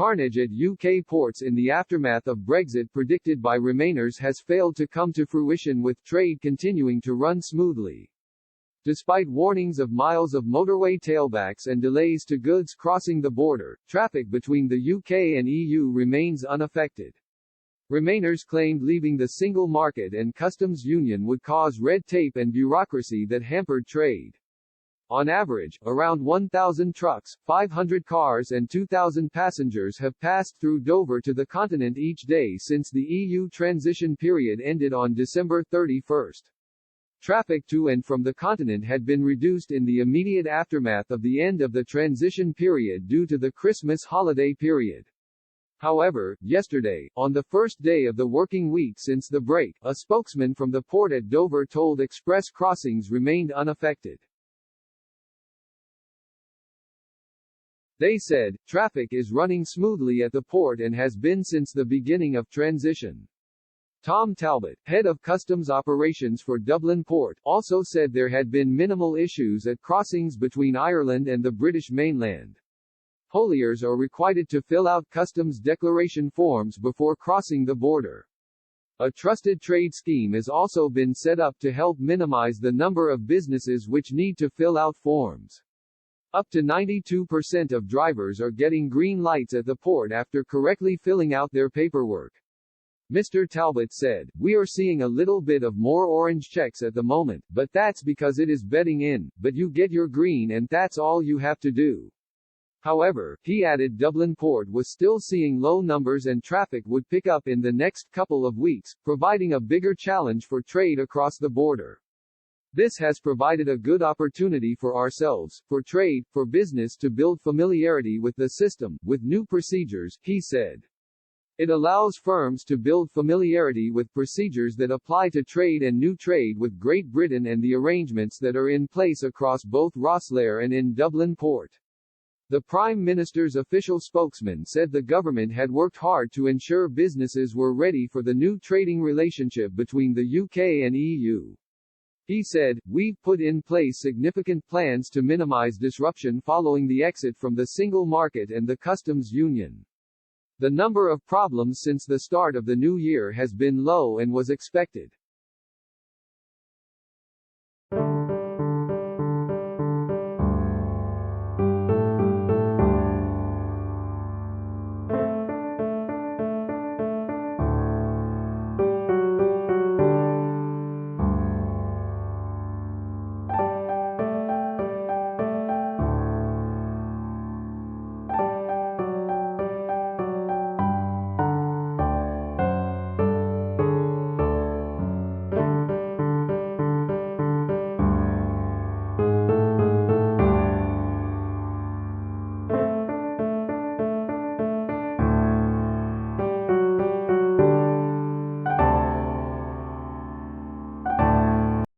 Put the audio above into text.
Carnage at UK ports in the aftermath of Brexit predicted by Remainers has failed to come to fruition, with trade continuing to run smoothly. Despite warnings of miles of motorway tailbacks and delays to goods crossing the border, traffic between the UK and EU remains unaffected. Remainers claimed leaving the single market and customs union would cause red tape and bureaucracy that hampered trade. On average, around 1,000 trucks, 500 cars and 2,000 passengers have passed through Dover to the continent each day since the EU transition period ended on December 31. Traffic to and from the continent had been reduced in the immediate aftermath of the end of the transition period due to the Christmas holiday period. However, yesterday, on the first day of the working week since the break, a spokesman from the port at Dover told express crossings remained unaffected. They said, "Traffic is running smoothly at the port and has been since the beginning of transition." Tom Talbot, head of customs operations for Dublin Port, also said there had been minimal issues at crossings between Ireland and the British mainland. Hauliers are required to fill out customs declaration forms before crossing the border. A trusted trade scheme has also been set up to help minimize the number of businesses which need to fill out forms. Up to 92% of drivers are getting green lights at the port after correctly filling out their paperwork. Mr. Talbot said, "We are seeing a little bit of more orange checks at the moment, but that's because it is bedding in, but you get your green and that's all you have to do." However, he added Dublin Port was still seeing low numbers and traffic would pick up in the next couple of weeks, providing a bigger challenge for trade across the border. "This has provided a good opportunity for ourselves, for trade, for business to build familiarity with the system, with new procedures," he said. It allows firms to build familiarity with procedures that apply to trade and new trade with Great Britain and the arrangements that are in place across both Rosslare and in Dublin Port. The Prime Minister's official spokesman said the government had worked hard to ensure businesses were ready for the new trading relationship between the UK and EU. He said, "We've put in place significant plans to minimize disruption following the exit from the single market and the customs union. The number of problems since the start of the new year has been low and was expected.